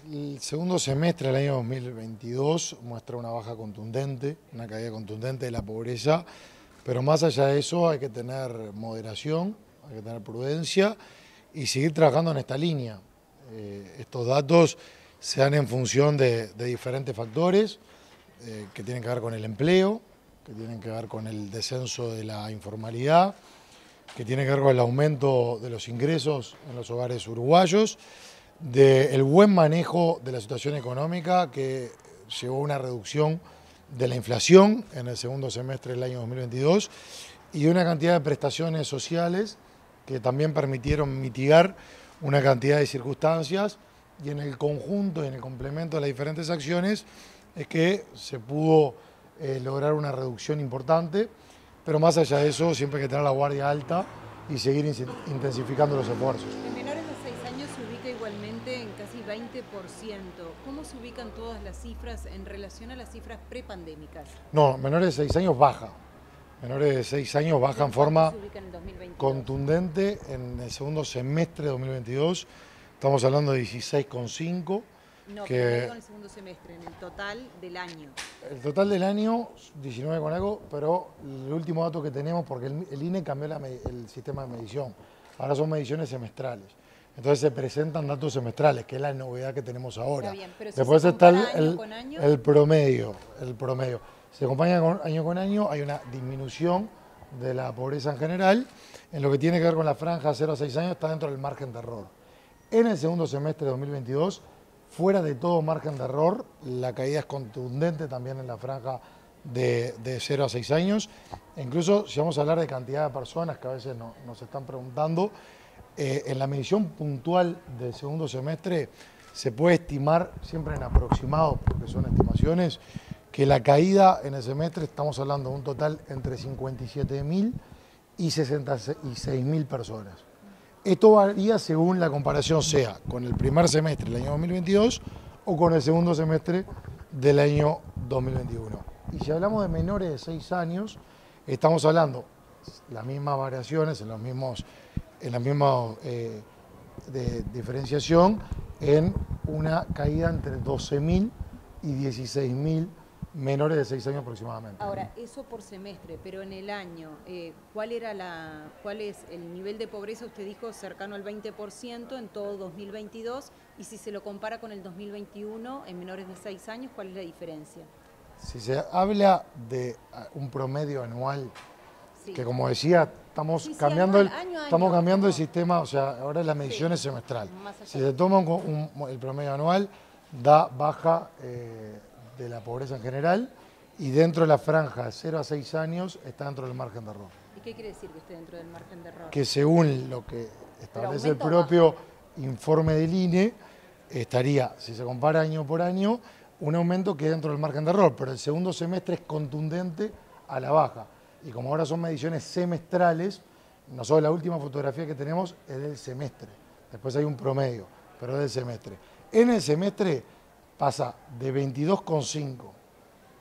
El segundo semestre del año 2022 muestra una baja contundente, una caída contundente de la pobreza, pero más allá de eso hay que tener moderación, hay que tener prudencia y seguir trabajando en esta línea. Estos datos se dan en función de diferentes factores que tienen que ver con el empleo, que tienen que ver con el descenso de la informalidad, que tiene que ver con el aumento de los ingresos en los hogares uruguayos, del buen manejo de la situación económica que llevó a una reducción de la inflación en el segundo semestre del año 2022 y de una cantidad de prestaciones sociales que también permitieron mitigar una cantidad de circunstancias, y en el conjunto y en el complemento de las diferentes acciones es que se pudo lograr una reducción importante, pero más allá de eso siempre hay que tener la guardia alta y seguir intensificando los esfuerzos. En menores de 6 años se ubica igualmente en casi 20%. ¿Cómo se ubican todas las cifras en relación a las cifras prepandémicas? No, menores de 6 años baja. Menores de 6 años baja en forma contundente en el segundo semestre de 2022. Estamos hablando de 16,5. No, pero digo en el segundo semestre, en el total del año. El total del año, 19 con algo, pero el último dato que tenemos, porque el INE cambió el sistema de medición, ahora son mediciones semestrales. Entonces se presentan datos semestrales, que es la novedad que tenemos ahora. Está bien, pero si después se está año con año, el promedio. Se acompaña con año, hay una disminución de la pobreza en general. En lo que tiene que ver con la franja 0 a 6 años está dentro del margen de error. En el segundo semestre de 2022, fuera de todo margen de error, la caída es contundente también en la franja de 0 a 6 años. E incluso si vamos a hablar de cantidad de personas que a veces nos están preguntando, en la medición puntual del segundo semestre se puede estimar, siempre en aproximado, porque son estimaciones, que la caída en el semestre estamos hablando de un total entre 57.000 y 66.000 personas. Esto varía según la comparación sea con el primer semestre del año 2022 o con el segundo semestre del año 2021. Y si hablamos de menores de 6 años, estamos hablando las mismas variaciones, en la misma diferenciación, en una caída entre 12.000 y 16.000 menores de 6 años aproximadamente. Ahora, eso por semestre, pero en el año, ¿cuál es el nivel de pobreza? Usted dijo cercano al 20% en todo 2022, y si se lo compara con el 2021 en menores de 6 años, ¿cuál es la diferencia? Si se habla de un promedio anual, sí, que como decía, estamos cambiando el sistema, o sea, ahora la medición es semestral. Si se toma el promedio anual, da baja de la pobreza en general, y dentro de la franja de 0 a 6 años está dentro del margen de error. ¿Y qué quiere decir que esté dentro del margen de error? Que según lo que establece el propio informe del INE, estaría, si se compara año por año, un aumento que dentro del margen de error, pero el segundo semestre es contundente a la baja. Y como ahora son mediciones semestrales, nosotros la última fotografía que tenemos es del semestre. Después hay un promedio, pero es del semestre. En el semestre pasa de 22,5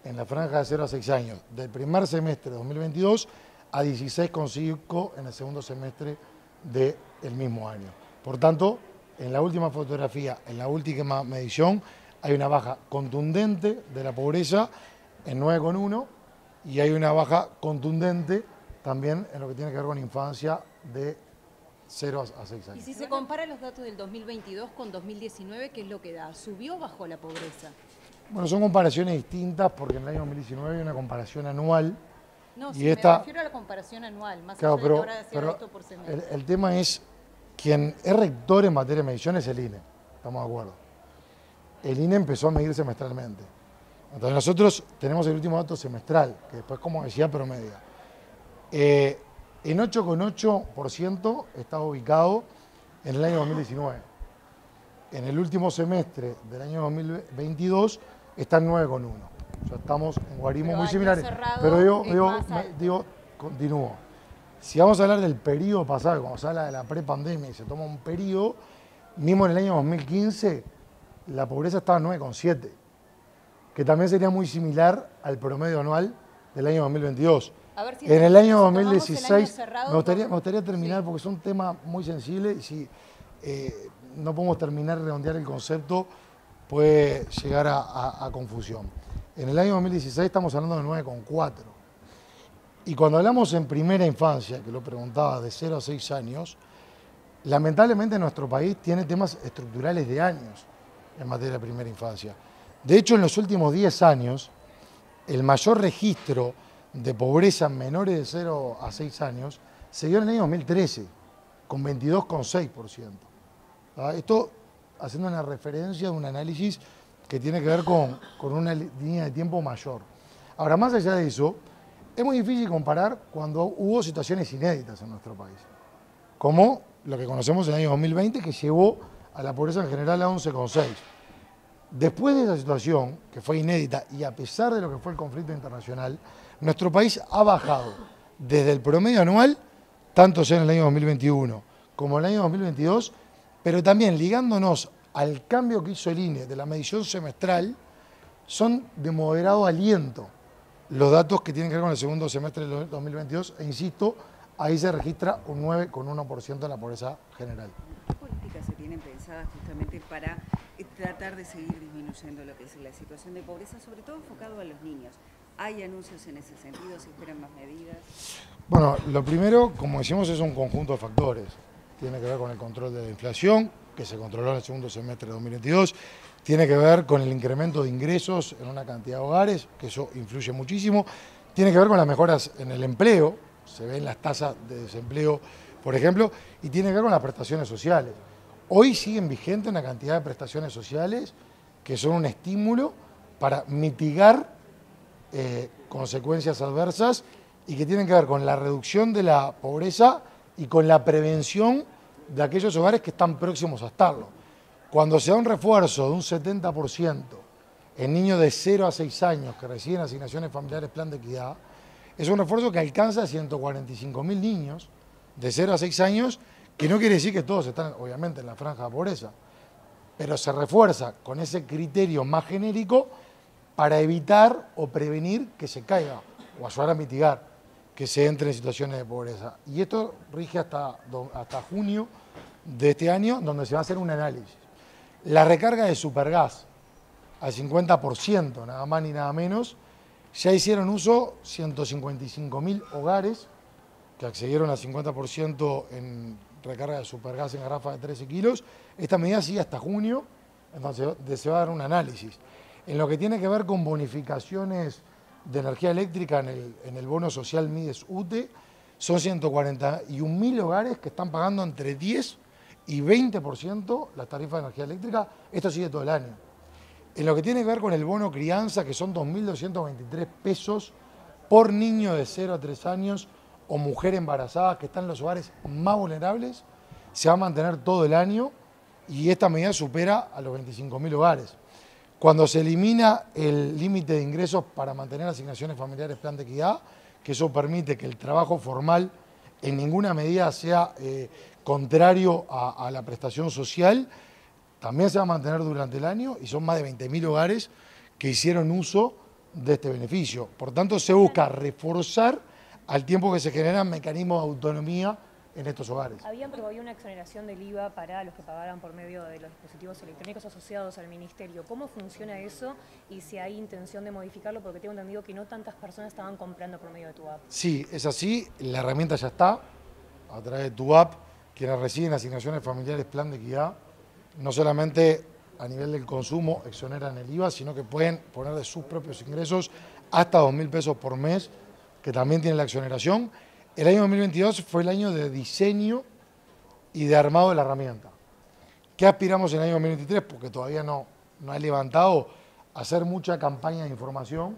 en la franja de 0 a 6 años del primer semestre de 2022 a 16,5 en el segundo semestre del mismo año. Por tanto, en la última fotografía, en la última medición, hay una baja contundente de la pobreza en 9,1 y hay una baja contundente también en lo que tiene que ver con infancia de 0 a 6 años. Y si se compara los datos del 2022 con 2019, ¿qué es lo que da? ¿Subió o bajó la pobreza? Bueno, son comparaciones distintas porque en el año 2019 hay una comparación anual. No, sí, me refiero a la comparación anual, más allá de que ahora hacía esto por semestre. El tema es, quien es rector en materia de medición es el INE, estamos de acuerdo. El INE empezó a medir semestralmente. Entonces nosotros tenemos el último dato semestral, que después, como decía, promedia. En 8,8% estaba ubicado en el año 2019. En el último semestre del año 2022 está en 9,1. O sea, estamos en guarismos muy similares. Pero continúo. Si vamos a hablar del periodo pasado, cuando se habla de la prepandemia y se toma un periodo, mismo en el año 2015, la pobreza estaba en 9,7, que también sería muy similar al promedio anual del año 2022. En el año 2016, me gustaría terminar porque es un tema muy sensible y si no podemos terminar de redondear el concepto, puede llegar a confusión. En el año 2016 estamos hablando de 9,4. Y cuando hablamos en primera infancia, que lo preguntaba, de 0 a 6 años, lamentablemente nuestro país tiene temas estructurales de años en materia de primera infancia. De hecho, en los últimos 10 años, el mayor registro de pobreza en menores de 0 a 6 años se dio en el año 2013, con 22,6%. Esto haciendo una referencia de un análisis que tiene que ver con una línea de tiempo mayor. Ahora, más allá de eso, es muy difícil comparar cuando hubo situaciones inéditas en nuestro país, como lo que conocemos en el año 2020, que llevó a la pobreza en general a 11,6. Después de esa situación, que fue inédita, y a pesar de lo que fue el conflicto internacional, nuestro país ha bajado desde el promedio anual, tanto sea en el año 2021 como en el año 2022, pero también ligándonos al cambio que hizo el INE de la medición semestral, son de moderado aliento los datos que tienen que ver con el segundo semestre del 2022, e insisto, ahí se registra un 9,1% en la pobreza general. ¿Qué políticas se tienen pensadas justamente para tratar de seguir disminuyendo lo que es la situación de pobreza, sobre todo enfocado a los niños? ¿Hay anuncios en ese sentido? ¿Se esperan más medidas? Bueno, lo primero, como decimos, es un conjunto de factores. Tiene que ver con el control de la inflación, que se controló en el segundo semestre de 2022. Tiene que ver con el incremento de ingresos en una cantidad de hogares, que eso influye muchísimo. Tiene que ver con las mejoras en el empleo, se ven las tasas de desempleo, por ejemplo, y tiene que ver con las prestaciones sociales. Hoy siguen vigentes una cantidad de prestaciones sociales que son un estímulo para mitigar consecuencias adversas y que tienen que ver con la reducción de la pobreza y con la prevención de aquellos hogares que están próximos a estarlo. Cuando se da un refuerzo de un 70% en niños de 0 a 6 años que reciben asignaciones familiares Plan de Equidad, es un refuerzo que alcanza a 145.000 niños de 0 a 6 años, que no quiere decir que todos están, obviamente, en la franja de pobreza, pero se refuerza con ese criterio más genérico para evitar o prevenir que se caiga o ayudar a mitigar que se entre en situaciones de pobreza. Y esto rige hasta junio de este año, donde se va a hacer un análisis. La recarga de Supergas al 50%, nada más ni nada menos, ya hicieron uso 155.000 hogares que accedieron al 50% en recarga de Supergas en garrafa de 13 kilos. Esta medida sigue hasta junio, entonces se va a dar un análisis. En lo que tiene que ver con bonificaciones de energía eléctrica en el bono social Mides UTE, son 141.000 hogares que están pagando entre 10 y 20% las tarifas de energía eléctrica. Esto sigue todo el año. En lo que tiene que ver con el bono crianza, que son 2.223 pesos por niño de 0 a 3 años o mujer embarazada que están en los hogares más vulnerables, se va a mantener todo el año y esta medida supera a los 25.000 hogares. Cuando se elimina el límite de ingresos para mantener asignaciones familiares Plan de Equidad, que eso permite que el trabajo formal en ninguna medida sea contrario a la prestación social, también se va a mantener durante el año y son más de 20.000 hogares que hicieron uso de este beneficio. Por tanto, se busca reforzar al tiempo que se generan mecanismos de autonomía en estos hogares. Habían promovido una exoneración del IVA para los que pagaran por medio de los dispositivos electrónicos asociados al Ministerio. ¿Cómo funciona eso y si hay intención de modificarlo? Porque tengo entendido que no tantas personas estaban comprando por medio de tu app. Sí, es así. La herramienta ya está. A través de tu app, quienes reciben asignaciones familiares Plan de Equidad, no solamente a nivel del consumo exoneran el IVA, sino que pueden poner de sus propios ingresos hasta 2.000 pesos por mes, que también tienen la exoneración. El año 2022 fue el año de diseño y de armado de la herramienta. ¿Qué aspiramos en el año 2023? Porque todavía no ha levantado, hacer mucha campaña de información,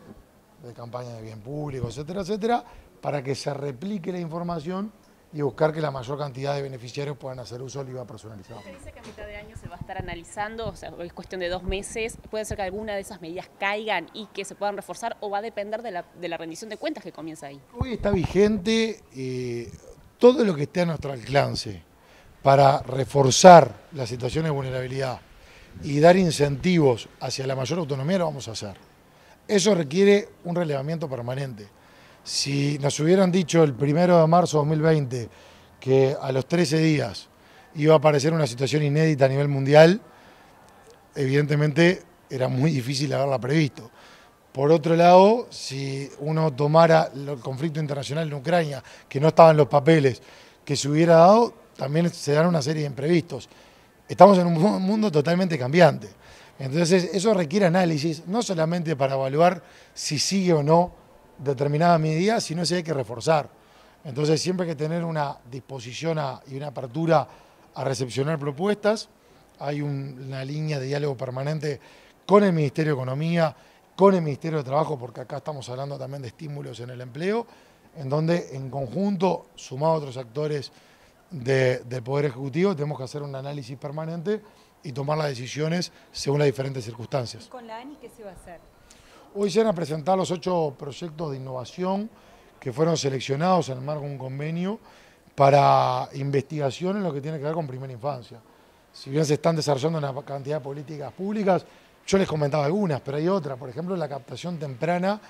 de campaña de bien público, etcétera, etcétera, para que se replique la información y buscar que la mayor cantidad de beneficiarios puedan hacer uso del IVA personalizado. Se dice que a mitad de año se va a estar analizando, o sea, es cuestión de 2 meses. ¿Puede ser que alguna de esas medidas caigan y que se puedan reforzar o va a depender de la rendición de cuentas que comienza ahí? Hoy está vigente todo lo que esté a nuestro alcance para reforzar las situaciones de vulnerabilidad y dar incentivos hacia la mayor autonomía, lo vamos a hacer. Eso requiere un relevamiento permanente. Si nos hubieran dicho el 1 de marzo de 2020 que a los 13 días iba a aparecer una situación inédita a nivel mundial, evidentemente era muy difícil haberla previsto. Por otro lado, si uno tomara el conflicto internacional en Ucrania, que no estaba en los papeles, que se hubiera dado, también se dan una serie de imprevistos. Estamos en un mundo totalmente cambiante. Entonces, eso requiere análisis, no solamente para evaluar si sigue o no determinada medida, sino si hay que reforzar. Entonces, siempre hay que tener una disposición y una apertura a recepcionar propuestas. Hay una línea de diálogo permanente con el Ministerio de Economía, con el Ministerio de Trabajo, porque acá estamos hablando también de estímulos en el empleo, en donde en conjunto, sumado a otros actores del Poder Ejecutivo, tenemos que hacer un análisis permanente y tomar las decisiones según las diferentes circunstancias. ¿Y con la ANI qué se va a hacer? Hoy se van a presentar los 8 proyectos de innovación que fueron seleccionados en el marco de un convenio para investigación en lo que tiene que ver con primera infancia. Si bien se están desarrollando una cantidad de políticas públicas, yo les comentaba algunas, pero hay otras, por ejemplo, la captación temprana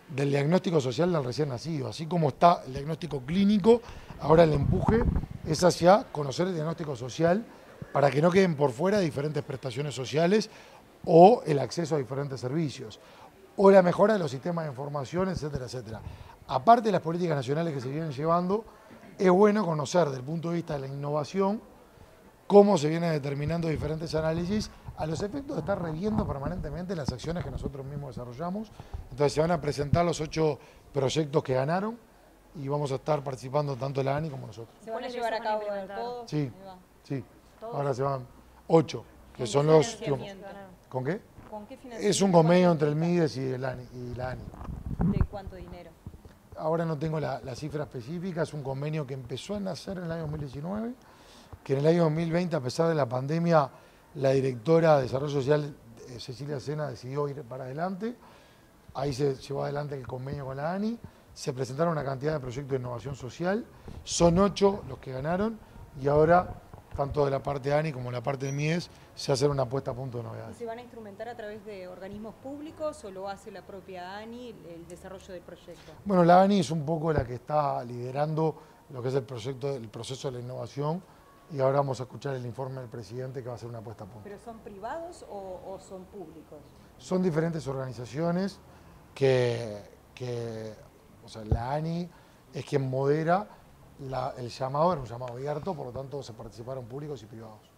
del diagnóstico social del recién nacido. Así como está el diagnóstico clínico, ahora el empuje es hacia conocer el diagnóstico social para que no queden por fuera diferentes prestaciones sociales o el acceso a diferentes servicios, o la mejora de los sistemas de información, etcétera, etcétera. Aparte de las políticas nacionales que se vienen llevando, es bueno conocer desde el punto de vista de la innovación cómo se vienen determinando diferentes análisis a los efectos de estar reviendo permanentemente las acciones que nosotros mismos desarrollamos. Entonces se van a presentar los 8 proyectos que ganaron y vamos a estar participando tanto la ANI como nosotros. ¿Se van a llevar a cabo todos? Sí, sí. Ahora se van 8, que son los... ¿Con qué? ¿Con qué financiamiento? Es un convenio entre el MIDES y la ANI. ¿De cuánto dinero? Ahora no tengo la cifra específica, es un convenio que empezó a nacer en el año 2019, que en el año 2020, a pesar de la pandemia, la directora de Desarrollo Social, Cecilia Sena, decidió ir para adelante. Ahí se llevó adelante el convenio con la ANI, se presentaron una cantidad de proyectos de innovación social, son 8 los que ganaron y ahora, tanto de la parte de ANI como de la parte del MIDES, se hace una puesta a punto de novedades. ¿Y se van a instrumentar a través de organismos públicos o lo hace la propia ANI el desarrollo del proyecto? Bueno, la ANI es un poco la que está liderando lo que es el proceso de la innovación y ahora vamos a escuchar el informe del presidente que va a hacer una puesta a punto. ¿Pero son privados o son públicos? Son diferentes organizaciones o sea, la ANI es quien modera el llamado, era un llamado abierto, por lo tanto se participaron públicos y privados.